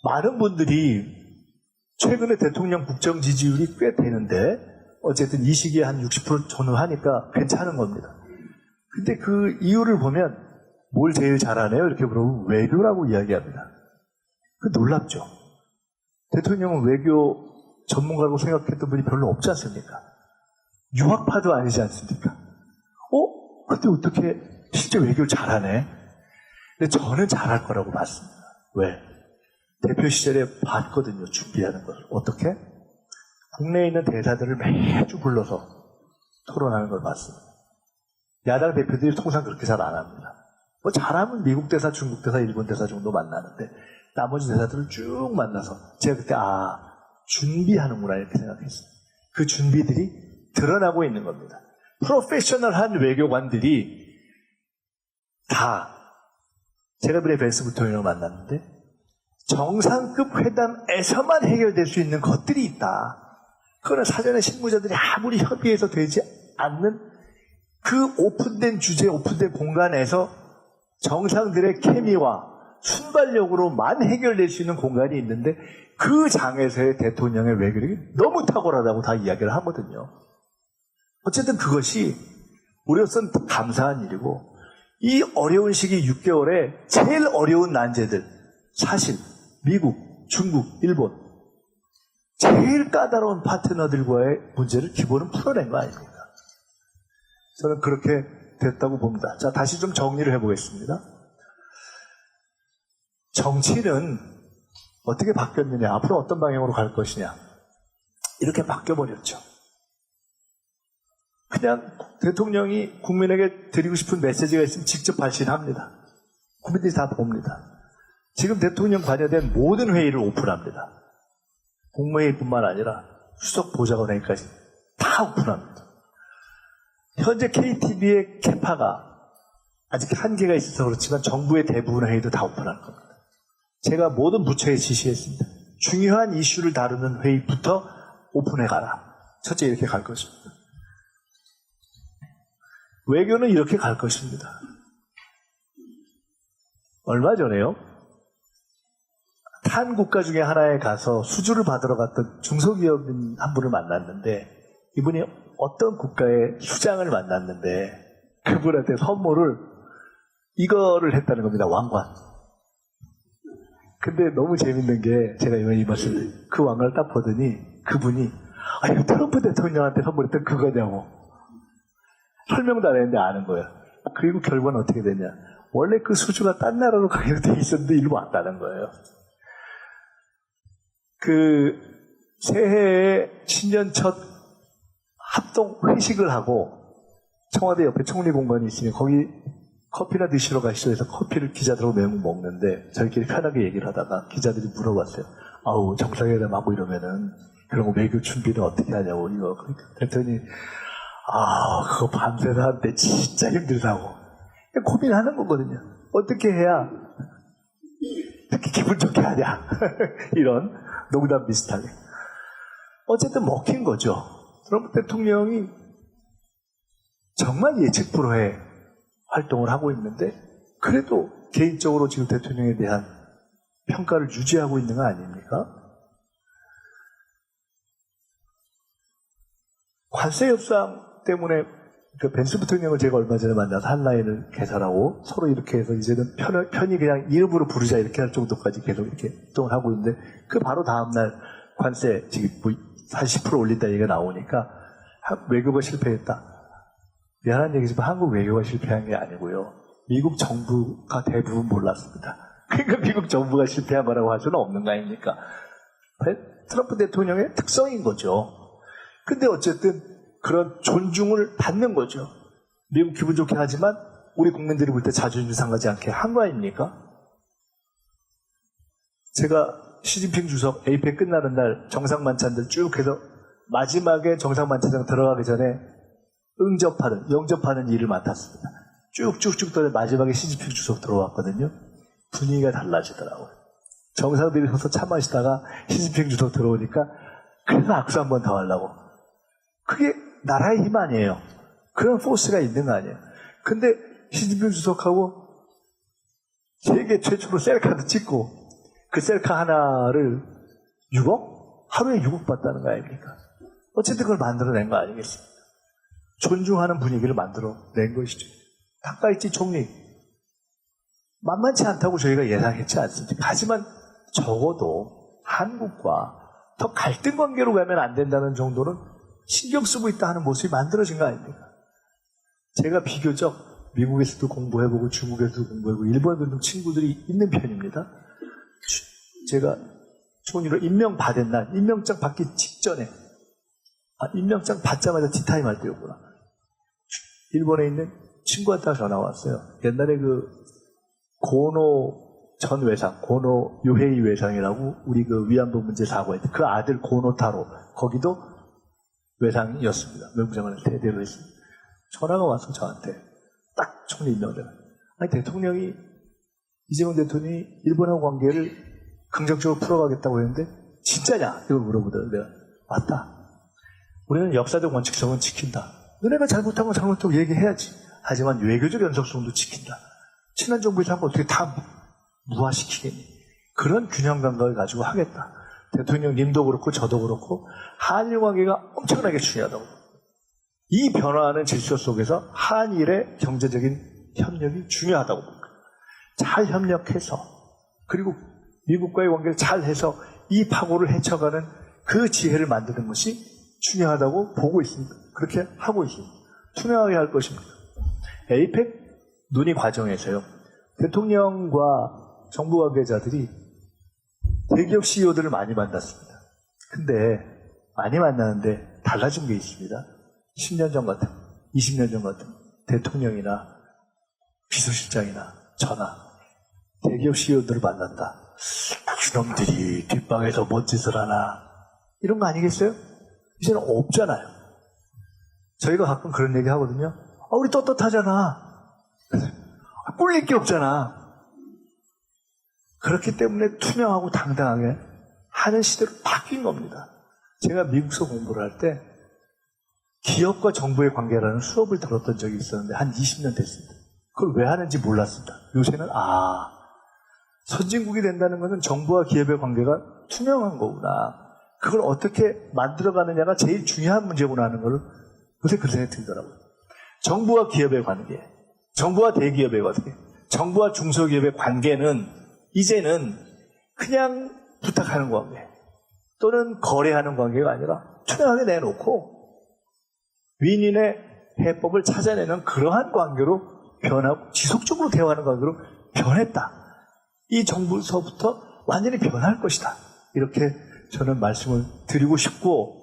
많은 분들이 최근에 대통령 국정 지지율이 꽤 되는데 어쨌든 이 시기에 한 60% 전후하니까 괜찮은 겁니다. 근데 그 이유를 보면 뭘 제일 잘하네요? 이렇게 물어보면 외교라고 이야기합니다. 그 놀랍죠. 대통령은 외교 전문가라고 생각했던 분이 별로 없지 않습니까? 유학파도 아니지 않습니까? 근데 어떻게 실제 외교를 잘하네? 근데 저는 잘할 거라고 봤습니다. 왜? 대표 시절에 봤거든요. 준비하는 걸. 어떻게? 국내에 있는 대사들을 매주 불러서 토론하는 걸 봤습니다. 야당 대표들이 통상 그렇게 잘 안 합니다. 뭐 잘하면 미국 대사, 중국 대사, 일본 대사 정도 만나는데 나머지 대사들을 쭉 만나서 제가 그때 준비하는구나 이렇게 생각했어요. 그 준비들이 드러나고 있는 겁니다. 프로페셔널한 외교관들이 다 제가 이번에 벤스 부통령을 만났는데 정상급 회담에서만 해결될 수 있는 것들이 있다. 그거는 사전에 실무자들이 아무리 협의해서 되지 않는 그 오픈된 주제, 오픈된 공간에서 정상들의 케미와 순발력으로만 해결될 수 있는 공간이 있는데 그 장에서의 대통령의 외교력이 너무 탁월하다고 다 이야기를 하거든요. 어쨌든 그것이 우리로서는 감사한 일이고 이 어려운 시기 6개월에 제일 어려운 난제들 사실 미국, 중국, 일본 제일 까다로운 파트너들과의 문제를 기본은 풀어낸 거 아닙니까? 저는 그렇게 됐다고 봅니다. 자, 다시 좀 정리를 해보겠습니다. 정치는 어떻게 바뀌었느냐, 앞으로 어떤 방향으로 갈 것이냐 이렇게 바뀌어버렸죠. 그냥 대통령이 국민에게 드리고 싶은 메시지가 있으면 직접 발신합니다. 국민들이 다 봅니다. 지금 대통령 관여된 모든 회의를 오픈합니다. 국무회의뿐만 아니라 수석 보좌관 회의까지 다 오픈합니다. 현재 KTV의 캐파가 아직 한계가 있어서 그렇지만 정부의 대부분 회의도 다 오픈할 겁니다. 제가 모든 부처에 지시했습니다. 중요한 이슈를 다루는 회의부터 오픈해가라. 첫째 이렇게 갈 것입니다. 외교는 이렇게 갈 것입니다. 얼마 전에요. 한 국가 중에 하나에 가서 수주를 받으러 갔던 중소기업인 한 분을 만났는데 이분이 어떤 국가의 수장을 만났는데 그분한테 선물을 이거를 했다는 겁니다. 왕관. 근데 너무 재밌는 게 제가 이번에 이 말씀을 그 왕관을 딱 보더니 그분이 이거 트럼프 대통령한테 선물했던 그거냐고 설명도 안 했는데 아는 거예요. 그리고 결과는 어떻게 되냐. 원래 그 수주가 딴 나라로 가기로 돼 있었는데 일로 왔다는 거예요. 그 새해에 신년 첫 합동 회식을 하고 청와대 옆에 총리 공간이 있으니 거기 커피나 드시러 가시죠 해서 커피를 기자들하고 매우 먹는데 저희끼리 편하게 얘기를 하다가 기자들이 물어봤어요. 정상회담 하고 이러면은 그런 거 외교 준비는 어떻게 하냐고 이거 그랬더니 그거 밤새서 하는데 진짜 힘들다고 고민하는 거거든요. 어떻게 해야 이렇게 기분 좋게 하냐 이런 농담 비슷하게 어쨌든 먹힌 거죠. 트럼프 대통령이 정말 예측 불허의 활동을 하고 있는데 그래도 개인적으로 지금 대통령에 대한 평가를 유지하고 있는 거 아닙니까? 관세 협상 때문에 그 벤스 부통령을 제가 얼마 전에 만나서 한 라인을 개설하고 서로 이렇게 해서 이제는 편히 그냥 이름으로 부르자 이렇게 할 정도까지 계속 이렇게 활동을 하고 있는데 그 바로 다음날 관세 지금 한 10% 올린다 얘기가 나오니까 외교가 실패했다. 미안한 얘기지만 한국 외교가 실패한 게 아니고요. 미국 정부가 대부분 몰랐습니다. 그러니까 미국 정부가 실패한 거라고 할 수는 없는 거 아닙니까? 트럼프 대통령의 특성인 거죠. 근데 어쨌든 그런 존중을 받는 거죠. 미국 기분 좋게 하지만 우리 국민들이 볼 때 자존심 상하지 않게 한 거 아닙니까? 제가 시진핑 주석 APEC 끝나는 날 정상만찬들 쭉 해서 마지막에 정상만찬장 들어가기 전에 영접하는 일을 맡았습니다. 쭉쭉쭉 떠서 마지막에 시진핑 주석 들어왔거든요. 분위기가 달라지더라고요. 정상들이 서서 차 마시다가 시진핑 주석 들어오니까 그래서 악수 한 번 더 하려고. 그게 나라의 힘 아니에요. 그런 포스가 있는 거 아니에요. 근데 시진핑 주석하고 세계 최초로 셀카도 찍고 그 셀카 하나를 6억? 하루에 6억 받다는 거 아닙니까? 어쨌든 그걸 만들어낸 거 아니겠습니까? 존중하는 분위기를 만들어낸 것이죠. 타카이치 총리 만만치 않다고 저희가 예상했지 않습니까? 하지만 적어도 한국과 더 갈등 관계로 가면 안 된다는 정도는 신경 쓰고 있다 하는 모습이 만들어진 거 아닙니까? 제가 비교적 미국에서도 공부해보고 중국에서도 공부해보고 일본에도 친구들이 있는 편입니다. 제가 총리로 임명받은 날, 임명장 받기 직전에, 임명장 받자마자 티타임 할 때였구나. 일본에 있는 친구한테 전화가 왔어요. 옛날에 그 고노 전 외상, 고노 요헤이 외상이라고 우리 그 위안부 문제 사고했대. 그 아들 고노타로, 거기도 외상이었습니다. 외무장관을 대대로 했습니다. 전화가 와서 저한테 딱 총리 임명장. 아니, 대통령이, 이재명 대통령이 일본하고 관계를 긍정적으로 풀어가겠다고 했는데, 진짜냐? 이걸 물어보더라고요. 내가, 맞다. 우리는 역사적 원칙성은 지킨다. 너네가 잘못한 건 잘못하고 얘기해야지. 하지만 외교적 연속성도 지킨다. 친한 정부에서 한 거 어떻게 다 무화시키겠니? 그런 균형 감각을 가지고 하겠다. 대통령님도 그렇고 저도 그렇고 한일 관계가 엄청나게 중요하다고. 이 변화하는 질서 속에서 한일의 경제적인 협력이 중요하다고 봅니다. 잘 협력해서 그리고 미국과의 관계를 잘 해서 이 파고를 헤쳐가는 그 지혜를 만드는 것이 중요하다고 보고 있습니다. 그렇게 하고 있습니다. 투명하게 할 것입니다. 에이펙 논의 과정에서요. 대통령과 정부 관계자들이 대기업 CEO들을 많이 만났습니다. 근데 많이 만나는데 달라진 게 있습니다. 10년 전 같은, 20년 전 같은 대통령이나 비서실장이나 저나 대기업 CEO들을 만났다. 그놈들이 뒷방에서 뭔 짓을 하나 이런 거 아니겠어요? 이제는 없잖아요. 저희가 가끔 그런 얘기 하거든요. 우리 떳떳하잖아. 꿀릴 게 없잖아. 그렇기 때문에 투명하고 당당하게 하는 시대로 바뀐 겁니다. 제가 미국서 공부를 할 때 기업과 정부의 관계라는 수업을 들었던 적이 있었는데 한 20년 됐습니다. 그걸 왜 하는지 몰랐습니다. 요새는 선진국이 된다는 것은 정부와 기업의 관계가 투명한 거구나. 그걸 어떻게 만들어가느냐가 제일 중요한 문제구나 하는 걸 요새 그런 생각이 들더라고요. 정부와 기업의 관계, 정부와 대기업의 관계, 정부와 중소기업의 관계는 이제는 그냥 부탁하는 관계 또는 거래하는 관계가 아니라 투명하게 내놓고 윈윈의 해법을 찾아내는 그러한 관계로 변하고 지속적으로 대화하는 관계로 변했다. 이 정부서부터 완전히 변할 것이다. 이렇게 저는 말씀을 드리고 싶고